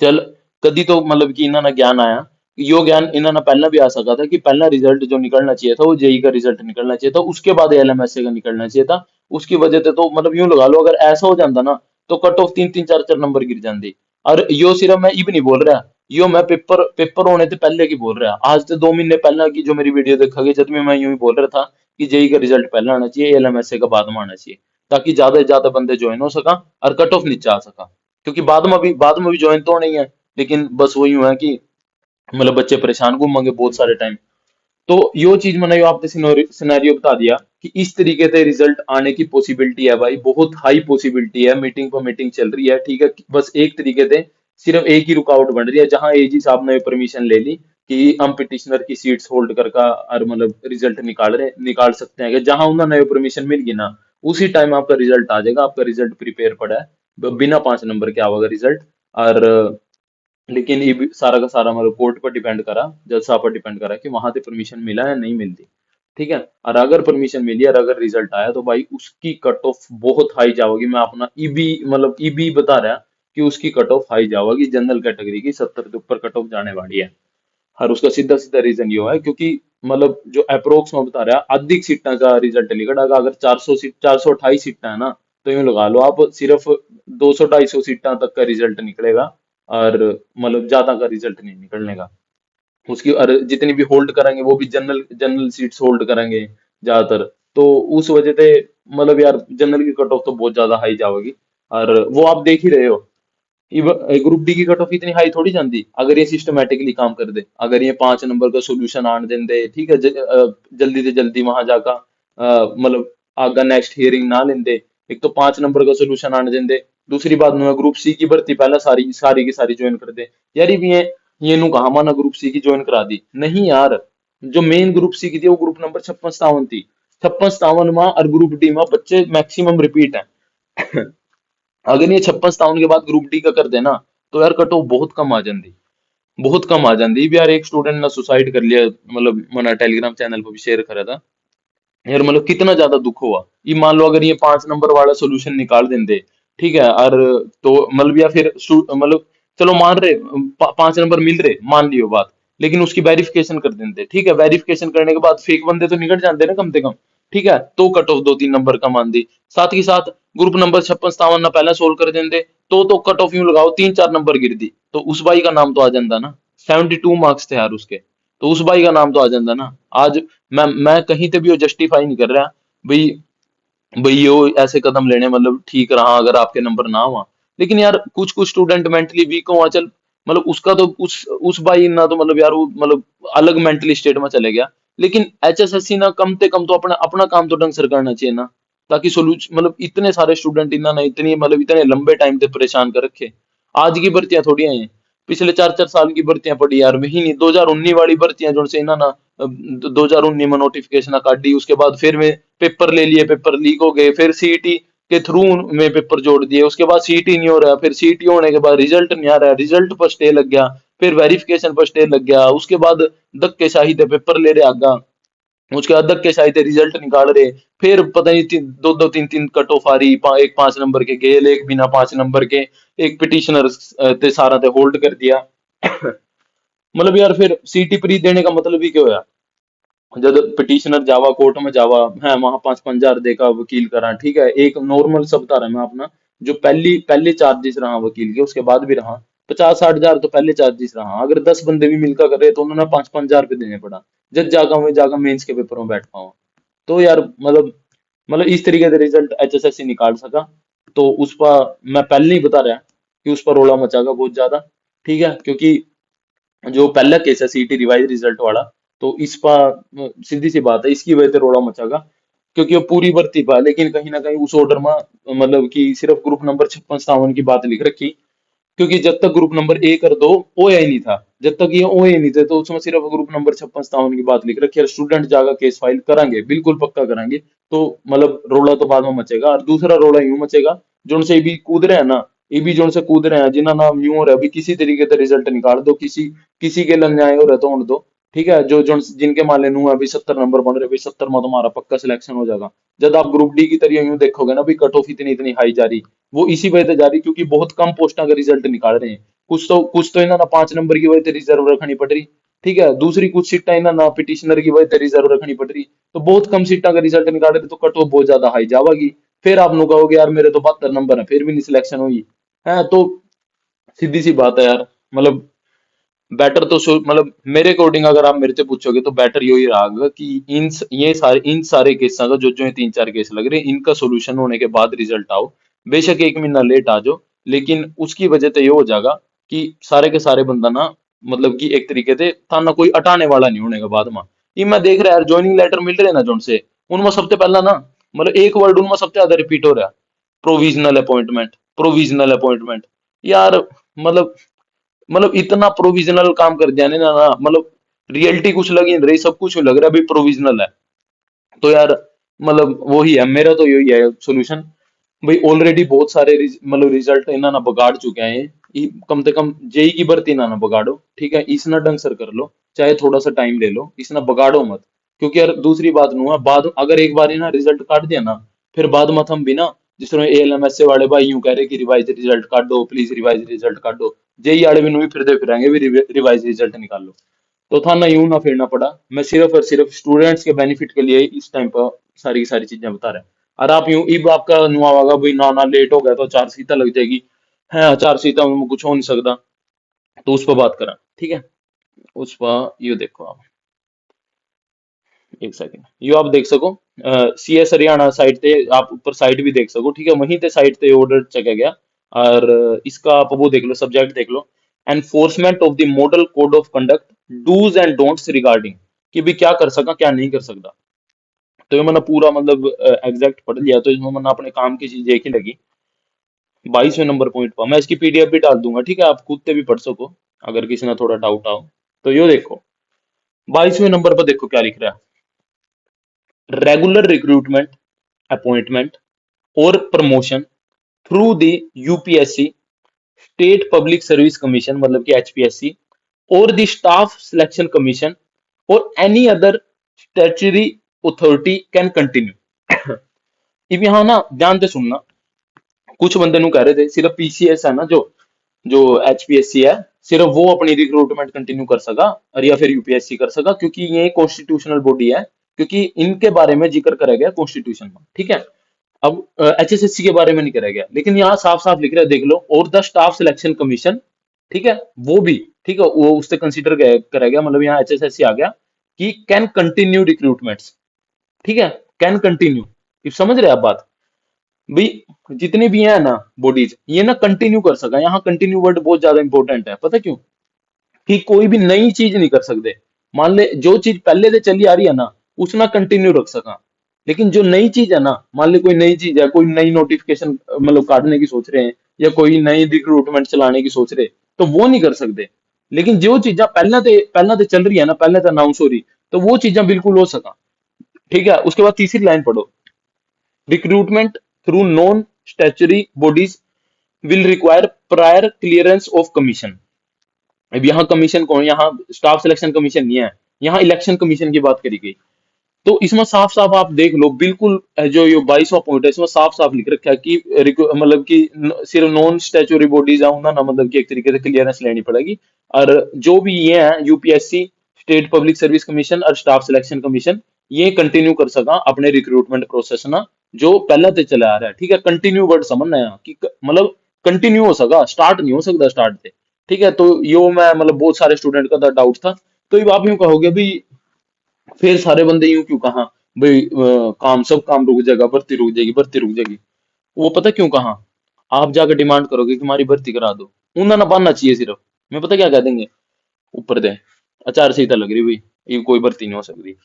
चल, कदी तो मतलब कि इन्होंने ज्ञान आया, यो ज्ञान इन्होंने पहला भी आ सका था कि पहला रिजल्ट जो निकलना चाहिए था वो जेई का रिजल्ट निकलना चाहिए था, उसके बाद एलएमएसए का निकलना चाहिए था। उसकी वजह से तो मतलब यूं लगा लो, अगर ऐसा हो जाता ना, तो कट ऑफ तीन तीन चार चार नंबर गिर जाती। और यो सिर्फ मैं इब नहीं बोल रहा, यो मैं पेपर पेपर होने से पहले की बोल रहा, आज से 2 महीने पहले की जो मेरी वीडियो देखोगे, जब में मैं यूं ही बोल रहा था कि जेई का रिजल्ट पहले आना चाहिए, एलएमएसए का बाद में आना चाहिए, ताकि ज्यादा से ज्यादा बंदे ज्वाइन हो सका और कट ऑफ नीचे आ सका। क्योंकि बाद में भी ज्वाइन तो नहीं है, लेकिन बस वही हुआ है कि मतलब बच्चे परेशान घूमेंगे बहुत सारे टाइम। तो यो चीज मैंने यो आपने सिनेरियो बता दिया कि इस तरीके से रिजल्ट आने की पॉसिबिलिटी है भाई, बहुत हाई पॉसिबिलिटी है, मीटिंग पर मीटिंग चल रही है, ठीक है। बस एक तरीके से सिर्फ एक ही रुकावट बन रही है, जहां एजी साहब ने परमिशन ले ली कि हम पिटिशनर की सीट्स होल्ड करके और मतलब रिजल्ट निकाल सकते हैं, कि जहां उन्होंने परमिशन मिल गई ना, उसी टाइम आपका रिजल्ट आ जाएगा, आपका रिजल्ट प्रिपेयर पड़ा है, बिना 5 नंबर के आवेगा रिजल्ट। और लेकिन ये भी सारा का सारा मतलब कोर्ट पर डिपेंड करा, जज साहब पर डिपेंड करा कि वहां से परमिशन मिला या नहीं मिलती, ठीक है। और अगर परमिशन मिली और अगर रिजल्ट आया, तो भाई उसकी कट ऑफ बहुत हाई जाओगी, मैं अपना ईबी मतलब ईबी बता रहा कि उसकी कट ऑफ हाई जाओगी, जनरल कैटेगरी की 70 के ऊपर कट ऑफ जाने वाली है। और उसका सीधा सीधा रीजन ये है, क्योंकि मतलब जो अप्रोक्स में बता रहा है, अधिक सीटा का रिजल्ट निकलेगा, अगर 400 सीट 428 सीटा है ना, तो यूं लगा लो आप सिर्फ 200 250 सीटा तक का रिजल्ट निकलेगा, और मतलब ज्यादा का रिजल्ट नहीं निकलने का। उसकी और जितनी भी होल्ड करेंगे वो भी जनरल जनरल सीट्स होल्ड करेंगे ज्यादातर, तो उस वजह से मतलब यार जनरल की कट ऑफ तो बहुत ज्यादा हाई जाएगी। और वो आप देख ही रहे हो, ग्रुप डी की कट ऑफ इतनी हाई थोड़ी जाती, अगर ये सिस्टमेटिकली काम कर दे, अगर ये 5 नंबर का सोल्यूशन आन देंदे, ठीक है, जल्दी से जल्दी वहां जाकर मतलब आगा नेक्स्ट हियरिंग ना लेंदे, एक तो 5 नंबर का सोल्यूशन आने देंदे, दूसरी बात में ग्रुप सी की भर्ती पहले सारी सारी की सारी ज्वाइन कर दे। यार ये नु कहा माना ग्रुप सी की ज्वाइन करा दी नहीं यार, जो मेन ग्रुप सी की थी वो ग्रुप नंबर 56 57 थी, 56 57 में और ग्रुप डी में बच्चे मैक्सिमम रिपीट है। अगर ये 56 57 के बाद ग्रुप डी का कर देना, तो यार कट ऑफ बहुत कम आ जाती, बहुत कम आ जाती भी यार। एक स्टूडेंट ने सुसाइड कर लिया, मतलब मैंने टेलीग्राम चैनल पर भी शेयर करा था यार, मतलब कितना ज्यादा दुख हुआ। ये मान लो अगर ये 5 नंबर वाला सोल्यूशन निकाल देंगे, ठीक है, और तो मतलब या फिर मतलब चलो मान रहे 5 नंबर मिल रहे, मान लियो बात, लेकिन उसकी वेरिफिकेशन कर देंगे, ठीक है, वेरिफिकेशन करने के बाद फेक बंदे तो निकल जाते ना कम से कम, ठीक है, तो कट ऑफ 2 3 नंबर का मान दी। साथ ही साथ ग्रुप नंबर 56 57 ना पहले सोल्व कर देंगे, तो कट ऑफ यूं लगाओ 3 4 नंबर गिर दी, तो उस भाई का नाम तो आ जाता ना। 72 मार्क्स थे यार उसके, तो उस भाई का नाम तो आ जाता ना। आज मैं कहीं पे भी वो जस्टिफाई नहीं कर रहा भाई, भाई यो ऐसे कदम लेने मतलब ठीक रहा अगर आपके नंबर ना हुआ, लेकिन यार कुछ कुछ स्टूडेंट मेंटली वीक हुआ, चल मतलब उसका तो उस भाई ना तो मतलब यार वो मतलब अलग मेंटली स्टेट में चले गया, लेकिन एचएसएससी ना कम से कम तो अपना अपना काम तो ढंग से करना चाहिए ना, ताकि सोल्यूशन मतलब इतने सारे स्टूडेंट इन्होंने इतनी मतलब इतने लंबे टाइम से परेशान कर रखे। आज की भर्तियां थोड़ी आई हैं, पिछले 4 4 साल की भर्तियां पड़ी यार, वही नहीं 2019 वाली भर्तियां जो से इन्होंने 2019 में नोटिफिकेशन काटी, उसके बाद फिर में पेपर ले लिए, पेपर लीक हो गए, फिर सीईटी के थ्रू में पेपर जोड़ दिए, उसके बाद सीईटी नहीं हो रहा, फिर सीईटी होने के बाद रिजल्ट नहीं आ रहा, रिजल्ट पर स्टे लग गया, फिर वेरिफिकेशन पर स्टे लग गया, उसके बाद धक्केशाही से पेपर ले रहे आगा, उसके बाद धक्केशाही से रिजल्ट निकाल रहे, फिर पता नहीं दो दो तीन तीन कट ऑफ आ रही, एक 5 नंबर के गेल, एक बिना 5 नंबर के, एक पिटिशनर ते सारा ते होल्ड कर दिया। मतलब यार फिर सीटी प्री देने का मतलब ही क्या होया, जब पिटिशनर जावा कोर्ट में जावा है, वहां 5 5 हजार देका वकील करा, ठीक है, एक नॉर्मल सब बता रहा मैं अपना, जो पहली पहले चार्जेस रहा वकील के, उसके बाद भी रहा 50 60 हजार तो पहले चार्जेस रहा, अगर 10 बंदे भी मिलकर करे तो उन्होंने 5 5 हजार रुपये देने पड़ा, जब जागा मैं जागा मेंस के पेपर में बैठ पाऊँ। तो यार मतलब इस तरीके से रिजल्ट एचएसएससी निकाल सका, तो उस पर मैं पहले ही बता रहा कि उस पर रोला मचागा बहुत ज्यादा, ठीक है, क्योंकि जो पहला केस है सीटी रिवाइज रिजल्ट वाला, तो इस पर सीधी सी बात है इसकी वजह से रोड़ा मचागा, क्योंकि वो पूरी भर्ती पा, लेकिन कहीं ना कहीं उस ऑर्डर में मतलब कि सिर्फ ग्रुप नंबर 56 57 की बात लिख रखी, क्योंकि जब तक ग्रुप नंबर 1 और 2 ओए नहीं था, जब तक ये ओए नहीं थे, तो उसमें सिर्फ ग्रुप नंबर 56-57 की बात लिख रखी है। स्टूडेंट जाकर केस फाइल कराएंगे, बिल्कुल पक्का कराएंगे। तो मतलब रोला तो बाद में मचेगा। और दूसरा रोला यूं मचेगा, जो उनसे भी कूद रहे हैं ना, ये भी जो उनसे कूद रहे हैं, जिन्ना नाम यूं हो रहा है अभी, किसी तरीके से रिजल्ट निकाल दो, किसी किसी के लिए अन्याय हो रहा है तो उन दो। ठीक है, जो जो जिनके मान ले नू अभी 70 नंबर बन रहे, भाई 70 में तुम्हारा पक्का सिलेक्शन हो जाएगा। जब आप ग्रुप डी की तरह यूं देखोगे ना, भाई कट ऑफ इतनी इतनी हाई जा रही, वो इसी वजह से जा रही क्योंकि बहुत कम पोस्टां का रिजल्ट निकाल रहे हैं। कुछ तो इन्होंने 5 नंबर की वजह से रिजर्व रखनी पड़ रही। ठीक है, दूसरी कुछ सीटा इन्होंने पिटिशनर की वजह से रिजर्व रखनी पड़ रही। तो बहुत कम सीटा का रिजल्ट निकाल रहे, तो कट ऑफ बहुत ज्यादा हाई जावागी। फिर आप नु कहोगे यार मेरे तो 72 नंबर है, फिर भी नहीं सिलेक्शन हुई है। तो सीधी सी बात है यार, मतलब बेटर तो मतलब मेरे अकॉर्डिंग अगर आप मेरे से पूछोगे तो बेटर यही रहेगा कि इन सारे केसा का, जो जो ये 3-4 केस लग रहे हैं, इनका सोल्यूशन होने के बाद रिजल्ट आओ। बेशक 1 महीना लेट आ जाओ, लेकिन उसकी वजह तो ये हो जाएगा कि सारे के सारे बंदा ना, मतलब कि एक तरीके से थाना कोई अटाने वाला नहीं होने के बाद में। ये मैं देख रहा यार, ज्वाइनिंग लेटर मिल रहे हैं ना जो उनसे, उनमें सबसे पहला ना, मतलब एक वर्ड उनमें सबसे ज्यादा रिपीट हो रहा है, प्रोविजनल अपॉइंटमेंट, प्रोविजनल अपॉइंटमेंट। यार मतलब इतना प्रोविजनल काम कर दिया ने ना, मतलब रियलिटी कुछ लग ही नहीं रही, सब कुछ लग रहा है भाई प्रोविजनल है। तो यार मतलब वही है, मेरा तो यही है सोल्यूशन। भाई ऑलरेडी बहुत सारे मतलब रिजल्ट इन्होंने बगाड़ चुके हैं। कम से कम जेई की भर्ती ना ना बगाड़ो, ठीक है, इसना ढंग सर कर लो, चाहे थोड़ा सा टाइम ले लो, इसना बगाड़ो मत। क्योंकि यार दूसरी बात नु है, बाद अगर एक बार ना रिजल्ट काट दिया ना, फिर बाद में हम भी ना, जिस तरह एएलएमएस वाले भाई यूं कह रहे कि रिवाइज रिजल्ट काट दो, प्लीज रिवाइज रिजल्ट काट दो, जेई वाले भी नु भी फिरते फिरेंगे भी रिवाइज रिजल्ट निकाल लो। तो था ना यूं ना फिरना पड़ा। मैं सिर्फ और सिर्फ स्टूडेंट्स के बेनिफिट के लिए इस टाइम पर सारी की सारी चीजें बता रहा है। और आप यूं इब आपका नुआ होगा भाई, ना ना लेट हो गया तो 4 सीटा लग जाएगी। है 4 सीटा में कुछ हो नहीं सकता। तो उस पर बात करा, ठीक है। उस पर ये देखो आप, एक सेकंड, ये आप देख सको, सीएस हरियाणा साइट पे आप ऊपर साइट भी देख सको, ठीक है, वहीं पे साइट पे ऑर्डर चेक गया। और इसका आप वो देख लो, सब्जेक्ट देख लो, enforcement of the model code of conduct, dos and don'ts regarding, कि भी क्या कर सका क्या नहीं कर सकता। तो ये मैंने पूरा मतलब एग्जैक्ट पढ़ लिया, तो इसमें मैंने अपने काम की चीज एक ही लगी। 22वें नंबर पॉइंट पर मैं इसकी पीडीएफ भी डाल दूंगा, ठीक है, आप खुद से भी पढ़ सको अगर किसी ने थोड़ा डाउट आओ। तो यो देखो, 22वें नंबर पर देखो क्या लिख रहा है, रेगुलर रिक्रूटमेंट, अपॉइंटमेंट और promotion through the UPSC, state public service commission मतलब कि एचपीएससी, और द स्टाफ सिलेक्शन कमीशन, और any other statutory authority can continue. अब यहाँ ना ध्यान से सुनना, कुछ बंदे नु कह रहे थे सिर्फ पीसीएस है ना, जो एचपीएससी है, सिर्फ वो अपनी रिक्रूटमेंट कंटिन्यू कर सका, और या फिर यूपीएससी कर सका, क्योंकि ये कॉन्स्टिट्यूशनल बॉडी है, क्योंकि इनके बारे में जिक्र करा गया कॉन्स्टिट्यूशन में, ठीक है। अब एचएसएससी के बारे में नहीं करा गया, लेकिन यहाँ साफ साफ लिख रहा है, देख लो, और द स्टाफ सिलेक्शन कमीशन, ठीक है, वो भी, ठीक है, वो उससे कंसिडर करा गया, मतलब यहाँ एचएसएससी आ गया कि कैन कंटिन्यू रिक्रूटमेंट्स, ठीक है, कैन कंटिन्यू। समझ रहे हैं आप बात, भाई जितने भी हैं ना बॉडीज, ये ना कंटिन्यू कर सका। यहाँ कंटिन्यू वर्ड बहुत ज्यादा इंपॉर्टेंट है, पता क्यों? कि कोई भी नई चीज नहीं कर सकते। मान ले जो चीज पहले से चली आ रही है ना, उसना कंटिन्यू रख सका। लेकिन जो नई चीज है ना, मान ले कोई नई चीज है, कोई नई नोटिफिकेशन मतलब काटने की सोच रहे हैं, या कोई नई रिक्रूटमेंट चलाने की सोच रहे, तो वो नहीं कर सकते। लेकिन जो चीजें पहले तो चल रही है ना, पहले तो अनाउंस हो रही, तो वो चीजें बिल्कुल हो सका। ठीक है, उसके बाद तीसरी लाइन पढ़ो, recruitment through non statutory bodies will require prior clearance of commission. अब यहाँ कमीशन कौन, यहाँ स्टाफ सिलेक्शन कमीशन नहीं है, यहाँ इलेक्शन कमीशन की बात करी गई। तो इसमें साफ साफ आप देख लो, बिल्कुल जो ये 22वां पॉइंट है, इसमें साफ साफ लिख रखा है कि मतलब कि सिर्फ नॉन स्टैचुरी बॉडीज है उन्हें ना, मतलब कि एक तरीके से क्लियरेंस लेनी पड़ेगी। और जो भी ये है UPSC, state public service commission और स्टाफ सिलेक्शन कमीशन, ये कंटिन्यू कर सका अपने रिक्रूटमेंट प्रोसेस ना, जो पहले से चला आ रहा है। ठीक है, कंटिन्यू वर्ड समझना है कि मतलब कंटिन्यू हो सका, स्टार्ट नहीं हो सकता स्टार्ट से। ठीक है, तो यो मैं मतलब बहुत सारे स्टूडेंट का डाउट था। तो ये आप यूं कहोगे भी, फिर सारे बंदे यूं क्यों कहा भाई काम सब काम रुक जाएगा, भर्ती रुक जाएगी, भर्ती रुक जाएगी। वो पता क्यों कहा, आप जाकर डिमांड करोगे कि हमारी भर्ती करा दो, उन्हें ना बनना चाहिए सिर्फ, मैं पता क्या कह देंगे ऊपर दे, 4 सीटें लग रही भाई, ये कोई भर्ती नहीं हो सकती।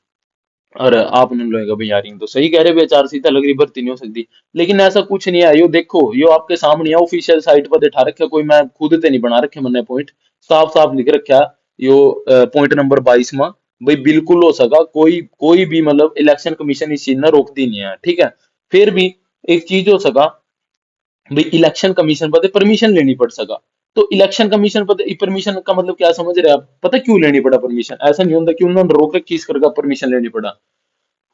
और आपने लगेगा भाई यार ये तो सही कह रहे भाई, चार सीटा लग रही, भर्ती नहीं हो सकती। लेकिन ऐसा कुछ नहीं है, यो देखो यो आपके सामने है, ऑफिशियल साइट पर दिखा रखा, कोई मैं खुद ते नहीं बना रखे मैंने पॉइंट, साफ साफ लिख रखा यो पॉइंट नंबर 22 में, भाई बिल्कुल हो सका, कोई कोई भी मतलब इलेक्शन कमीशन इस चीज ने रोक दी नहीं है, ठीक है। फिर भी एक चीज हो सका, भाई इलेक्शन कमीशन पर परमिशन लेनी पड़ सका। तो इलेक्शन कमीशन पर परमिशन का मतलब क्या समझ रहे हैं आप, पता क्यों लेनी पड़ा परमिशन? ऐसा नहीं होता कि उन्होंने रोक रखी इस करके परमिशन लेनी पड़ा।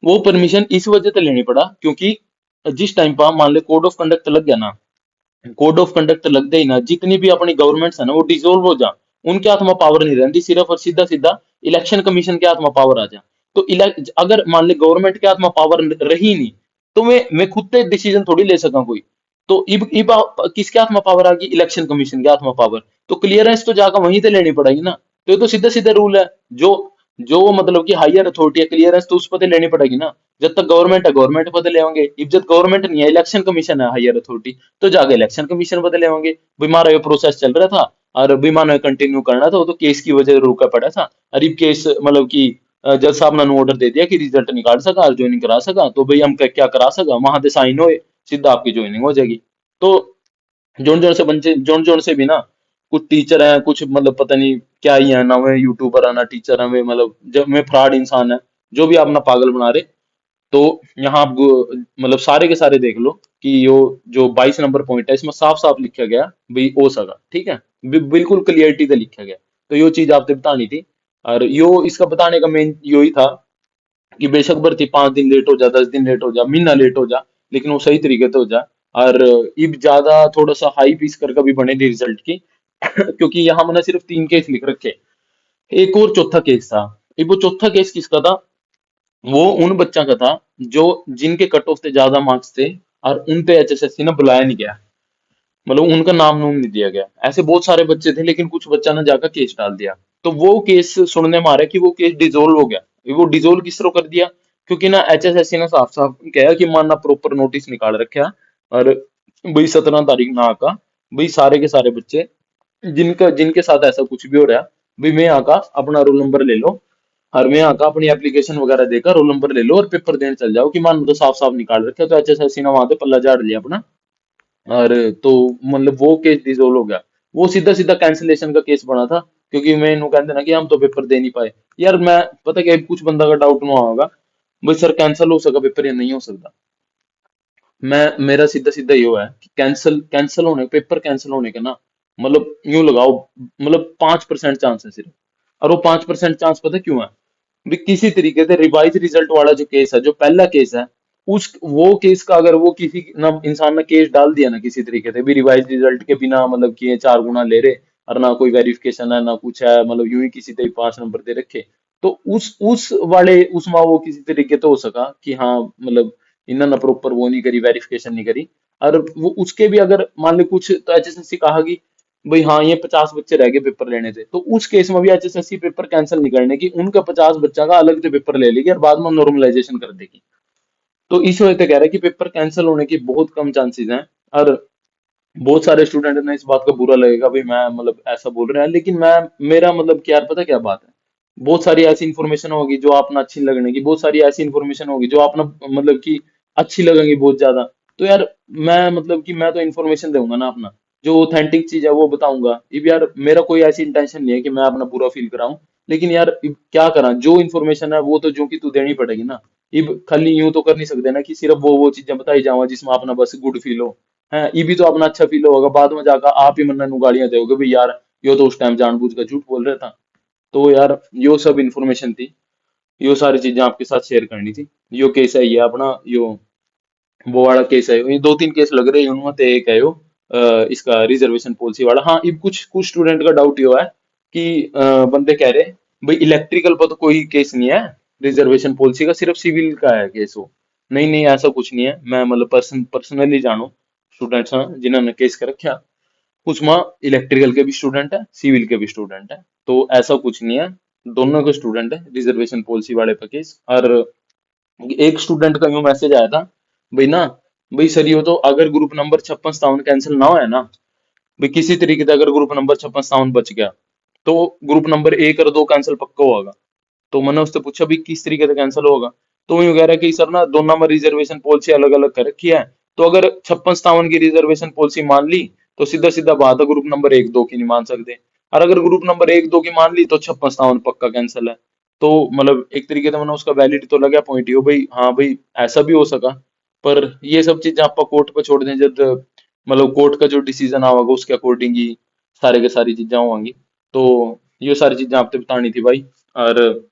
वो परमिशन इस वजह से लेनी पड़ा क्योंकि जिस टाइम पर मान ले कोड ऑफ कंडक्ट लग गया ना, कोड ऑफ कंडक्ट लग गई ना, जितनी भी अपनी गवर्नमेंट्स है ना वो डिसोल्व हो जा, उनके हाथ में पावर नहीं रहती, सिर्फ और सीधा सीधा इलेक्शन कमीशन के हाथ में पावर आ जा। तो अगर मान ले गवर्नमेंट के हाथ में पावर रही नहीं, तो मैं खुद से डिसीजन थोड़ी ले सका कोई। तो इब किसके हाथ में पावर आ गई? इलेक्शन कमीशन के हाथ में पावर। तो क्लियरेंस तो जाकर वहीं से लेनी पड़ेगी ना। तो ये तो सीधा सीधा रूल है। जो जो मतलब कि हायर अथॉरिटी है, क्लियरेंस तो उस पर तो लेनी पड़ेगी ना। जब तक गवर्नमेंट है गवर्नमेंट पर तो ले होंगे, इब जब गवर्नमेंट नहीं है, इलेक्शन कमीशन है हायर अथॉरिटी, तो जाके इलेक्शन कमीशन बदले होंगे। बीमार ये प्रोसेस चल रहा था और बीमार ने कंटिन्यू करना था, वो तो केस की वजह से रुका पड़ा था। और ये केस मतलब कि जज साहब ने ऑर्डर दे दिया कि रिजल्ट निकाल सका और ज्वाइनिंग करा सका, तो भाई हम क्या करा सका, वहां पे साइन होए, सीधा आपकी ज्वाइनिंग हो जाएगी। तो जोन जोन से बच्चे, जोन जोन से भी ना, कुछ टीचर हैं, कुछ मतलब पता नहीं क्या ही है ना, वे यूट्यूबर है ना टीचर है, वे मतलब जब में फ्रॉड इंसान है, जो भी अपना पागल बना रहे। तो यहाँ आप मतलब सारे के सारे देख लो कि यो जो 22 नंबर पॉइंट है इसमें साफ साफ लिखा गया भाई ओ सका, ठीक है। बिल्कुल क्लियरिटी से लिखा गया। तो यो चीज आपने बतानी थी। और यो इसका बताने का मेन यो ही था कि बेशक भर्ती 5 दिन लेट हो जा, 10 दिन लेट हो जा, महीना लेट हो जा, लेकिन वो सही तरीके से हो जा। और इब ज्यादा थोड़ा सा हाई पीस करके भी बने थी रिजल्ट की क्योंकि यहाँ मैंने सिर्फ 3 केस लिख रखे, एक और चौथा केस था। अब वो चौथा केस किसका था? वो उन बच्चा का था जो जिनके कट ऑफ थे, ज्यादा मार्क्स थे, और उन पे एचएसएससी ने बुलाया नहीं गया, मतलब उनका नाम नूम नहीं दिया गया। ऐसे बहुत सारे बच्चे थे, लेकिन कुछ बच्चा ने जाकर केस डाल दिया। तो वो केस सुनने में आ रहा है कि वो केस डिसोल्व हो गया। वो डिसोल्व किस तरह कर दिया? क्योंकि ना एचएसएससी ने साफ साफ कहा कि मानना प्रॉपर नोटिस निकाल रखा, और भाई 17 तारीख ना आका, भाई सारे के सारे बच्चे जिनका जिनके साथ ऐसा कुछ भी हो रहा है, भाई मैं आका अपना रोल नंबर ले लो, और मैं आका अपनी एप्लीकेशन वगैरह देकर रोल नंबर ले लो और पेपर देने चल जाओ, कि मान तो साफ साफ निकाल रखे। तो एचएसएससी ने वहां पे पल्ला झाड़ लिया अपना। और तो मतलब वो केस डिसोल्व हो गया। वो सीधा सीधा कैंसिलेशन का केस बना था, क्योंकि मैं इन्हों कहते ना कि हम तो पेपर दे नहीं पाए। यार मैं पता क्या, कुछ बंदा का डाउट ना होगा भाई सर कैंसिल हो सका पेपर या नहीं हो सकता। मैं मेरा सीधा सीधा ये है कि कैंसिल कैंसिल होने पेपर कैंसिल होने का ना, मतलब यूं लगाओ, मतलब 5% चांस है सिर्फ। और वो 5% चांस पता क्यों है? भी किसी तरीके से रिवाइज रिजल्ट वाला जो केस है, जो पहला केस है, उस वो केस का अगर वो किसी ना इंसान ने केस डाल दिया ना किसी तरीके से भी रिवाइज रिजल्ट के बिना, मतलब कि ये 4 गुना ले रहे, और ना कोई वेरिफिकेशन है ना कुछ है, मतलब यूं ही किसी से 5 नंबर दे रखे, तो उस वाले उसमें वो किसी तरीके तो हो सका कि हाँ मतलब इन्होंने प्रॉपर वो नहीं करी, वेरिफिकेशन नहीं करी। और वो उसके भी अगर मान लो कुछ तो एचएसएससी कहा कि भाई हाँ ये 50 बच्चे रह गए पेपर लेने से, तो उस केस में भी एचएसएससी पेपर कैंसिल नहीं करने की, उनका 50 बच्चा का अलग से पेपर ले लेगी और बाद में नॉर्मलाइजेशन कर देगी। तो इस वजह से कह रहा है कि पेपर कैंसिल होने की बहुत कम चांसेस हैं। और बहुत सारे स्टूडेंट ने इस बात का बुरा लगेगा भाई मैं मतलब ऐसा बोल रहे हैं, लेकिन मैं मेरा मतलब कि यार पता क्या बात है, बहुत सारी ऐसी इन्फॉर्मेशन होगी जो आप ना अच्छी लगने की, बहुत सारी ऐसी इन्फॉर्मेशन होगी जो आप ना मतलब कि अच्छी लगेंगी बहुत ज्यादा। तो यार मैं मतलब कि मैं तो इन्फॉर्मेशन दूंगा ना अपना, जो ऑथेंटिक चीज है वो बताऊंगा। अब यार मेरा कोई ऐसी इंटेंशन नहीं है कि मैं अपना बुरा फील कराऊं, लेकिन यार इब क्या करा, जो इन्फॉर्मेशन है वो तो जो कि तू देनी पड़ेगी ना। इब खाली यूं तो कर नहीं सकते ना कि सिर्फ वो चीजें बताई जावा जिसमें अपना बस गुड फील हो। है ये भी तो अपना अच्छा फील होगा, बाद में जाकर आप ही मन्ना नु गालियां दोगे भाई यार यो तो उस टाइम जानबूझ कर झूठ बोल रहा था। तो यार यो सब इन्फॉर्मेशन थी, यो सारी चीजें आपके साथ शेयर करनी थी। यो केस है ये अपना, यो वो वाला केस है, ये 2-3 केस लग रहे हैं उनमें तो एक है यो इसका रिजर्वेशन पॉलिसी वाला। हाँ ये कुछ कुछ स्टूडेंट का डाउट यो है कि बंदे कह रहे भाई इलेक्ट्रिकल पर तो कोई केस नहीं है रिजर्वेशन पॉलिसी का, सिर्फ सिविल का है केस वो। नहीं नहीं ऐसा कुछ नहीं है, मैं मतलब पर्सनली जानो स्टूडेंट्स हैं जिन्होंने केस कर रखा, उसमें इलेक्ट्रिकल के भी स्टूडेंट है, सिविल के भी स्टूडेंट है। तो ऐसा कुछ नहीं है, दोनों के स्टूडेंट है रिजर्वेशन पॉलिसी वाले पे केस। और एक स्टूडेंट का यूं मैसेज आया था भाई ना, भाई सर ये तो अगर ग्रुप नंबर 56-57 कैंसिल ना हो ना, भाई किसी तरीके से अगर ग्रुप नंबर 56-57 बच गया, तो ग्रुप नंबर 1 और 2 कैंसिल पक्का होगा। तो मैंने उससे पूछा भी किस तरीके से कैंसिल होगा? तो वही वगैरह कि सर ना दोनों में रिजर्वेशन पॉलिसी अलग अलग कर रखी है। तो अगर 56-57 की रिजर्वेशन पॉलिसी मान ली तो सीधा सीधा बात है ग्रुप नंबर 1-2 की नहीं मान सकते। और अगर ग्रुप नंबर 1-2 की मान ली तो 56-57 पक्का कैंसिल है। तो मतलब एक तरीके से मैंने उसका वैलिड तो लगा पॉइंट हो भाई, हाँ भाई ऐसा भी हो सका। पर ये सब चीजें आप कोर्ट पर छोड़ दें, जब मतलब कोर्ट का जो डिसीजन आएगा उसके अकॉर्डिंग ही सारे के सारी चीजें होंगी। तो ये सारी चीजें आपने बतानी थी भाई। और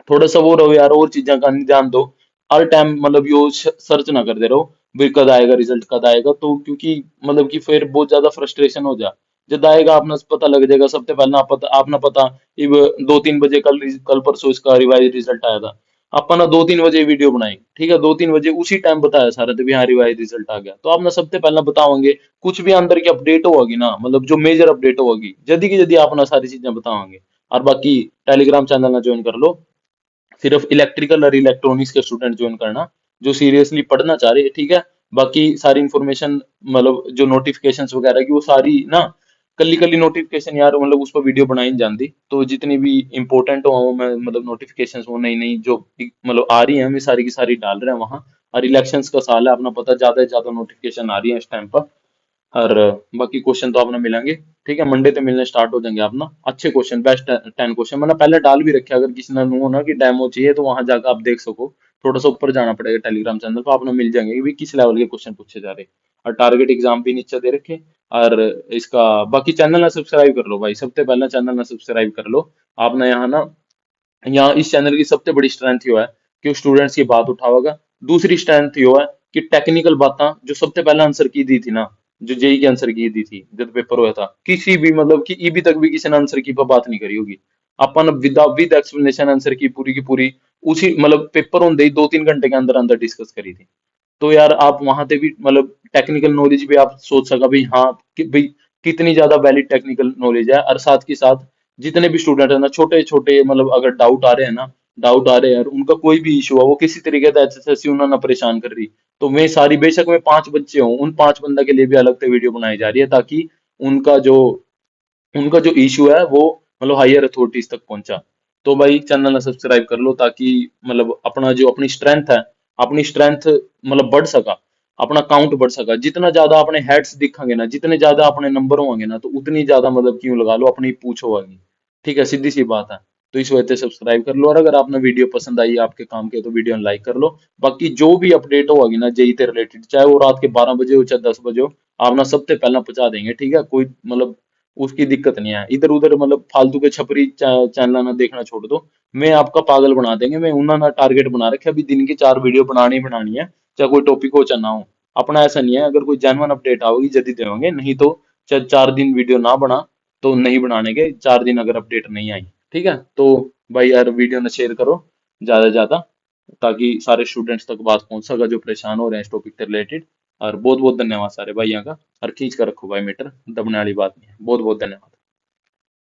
थोड़ा सा वो रहो यार, और चीजें का ध्यान दो। हर टाइम मतलब यो सर्च ना करते रहो भाई कद आएगा रिजल्ट, कद आएगा, तो क्योंकि मतलब कि फिर बहुत ज्यादा फ्रस्ट्रेशन हो जा। जब आएगा अपना पता लग जाएगा सबसे पहले, आप पता आप ना पता इब 2-3 बजे कल परसों इसका रिवाइज रिजल्ट आया था। आप ना 2-3 बजे वीडियो बनाई, ठीक है, 2-3 बजे उसी टाइम बताया सारा तो भी हाँ रिवाइज रिजल्ट आ गया, तो आप ना सबसे पहले बताओगे। कुछ भी अंदर की अपडेट होगी ना, मतलब जो मेजर अपडेट होगी जल्दी की जल्दी आप ना सारी चीजें बताओगे। और बाकी टेलीग्राम चैनल ना ज्वाइन कर लो, सिर्फ इलेक्ट्रिकल और इलेक्ट्रॉनिक्स के स्टूडेंट ज्वाइन करना जो सीरियसली पढ़ना चाह रहे हैं, ठीक है। बाकी सारी इंफॉर्मेशन मतलब जो नोटिफिकेशंस वगैरह की वो सारी ना, कली कली नोटिफिकेशन यार मतलब उस पर वीडियो बनाई नहीं जानती, तो जितनी भी इंपॉर्टेंट हो वो मैं मतलब नोटिफिकेशंस वो नई नई जो मतलब आ रही हैं मैं सारी की सारी डाल रहे हैं वहाँ। और इलेक्शंस का साल है अपना पता, ज्यादा से ज्यादा नोटिफिकेशन आ रही है इस टाइम पर। और बाकी क्वेश्चन तो आपने मिलेंगे, ठीक है, मंडे से मिलने स्टार्ट हो जाएंगे अपना अच्छे क्वेश्चन, बेस्ट 10 क्वेश्चन मैंने पहले डाल भी रखे हैं, अगर किसी ने नो ना कि डेमो चाहिए तो वहां जाकर आप देख सको। थोड़ा सा ऊपर जाना पड़ेगा टेलीग्राम चैनल पर, आपने मिल जाएंगे कि भाई किस लेवल के क्वेश्चन पूछे जा रहे हैं। और टारगेट एग्जाम भी नीचे दे रखे। और इसका बाकी चैनल ना सब्सक्राइब कर लो भाई, सबसे पहला चैनल ना सब्सक्राइब कर लो। आपने यहाँ ना, यहाँ इस चैनल की सबसे बड़ी स्ट्रेंथ यो है कि स्टूडेंट्स की बात उठाओगा। दूसरी स्ट्रेंथ यो है कि टेक्निकल बातें जो सबसे पहले आंसर की दी थी ना, जो जेई के आंसर की दी थी जब पेपर हुआ था, किसी भी मतलब कि ईबी तक भी किसी ने आंसर की पर बात नहीं करी होगी। अपन विद एक्सप्लेनेशन आंसर की पूरी उसी मतलब पेपर होते ही 2-3 घंटे के अंदर अंदर डिस्कस करी थी। तो यार आप वहां पे भी मतलब टेक्निकल नॉलेज भी आप सोच सका भाई, हाँ कि भाई कितनी ज्यादा वैलिड टेक्निकल नॉलेज है। और साथ के साथ जितने भी स्टूडेंट है ना, छोटे छोटे मतलब अगर डाउट आ रहे हैं ना, डाउट आ रहे हैं और उनका कोई भी इशू है, वो किसी तरीके से एचएसएससी उन्हें ना परेशान कर रही, तो मैं सारी बेशक में 5 बच्चे हों, उन 5 बंदा के लिए भी अलग से वीडियो बनाई जा रही है, ताकि उनका जो उनका जो इशू है वो मतलब हायर अथॉरिटीज तक पहुंचा। तो भाई चैनल सब्सक्राइब कर लो ताकि मतलब अपना जो अपनी स्ट्रेंथ है, अपनी स्ट्रेंथ मतलब बढ़ सका, अपना काउंट बढ़ सका। जितना ज्यादा अपने हेड्स दिखांगे ना, जितने ज्यादा अपने नंबर होंगे ना, तो उतनी ज्यादा मतलब क्यों लगा लो अपनी पूछ होगी। ठीक है, सीधी सी बात है। तो इस वजह से सब्सक्राइब कर लो, और अगर आपने वीडियो पसंद आई आपके काम के तो वीडियो लाइक कर लो। बाकी जो भी अपडेट होगी ना जेई से रिलेटेड, चाहे वो रात के 12 बजे हो चाहे 10 बजे हो, आप ना सबसे पहला पहुंचा देंगे, ठीक है। कोई मतलब उसकी दिक्कत नहीं है, इधर उधर मतलब फालतू के छपरी चैनल ना देखना छोड़ दो। मैं आपका पागल बना देंगे, मैं उन्होंने ना टारगेट बना रखे अभी दिन की 4 वीडियो बनानी ही बनानी है, चाहे कोई टॉपिक हो चाहे ना हो। अपना ऐसा नहीं है, अगर कोई जेन्युइन अपडेट आओगी जल्दी देंगे, नहीं तो चाहे 4 दिन वीडियो ना बना तो नहीं बनाने के 4 दिन अगर अपडेट नहीं आई। ठीक है, तो भाई यार वीडियो ना शेयर करो ज्यादा से ज्यादा, ताकि सारे स्टूडेंट्स तक बात पहुंच सका जो परेशान हो रहे हैं इस टॉपिक से रिलेटेड। और बहुत बहुत धन्यवाद सारे भाइयों का। और खींच कर रखो भाई मीटर, दबने वाली बात नहीं है। बहुत बहुत धन्यवाद।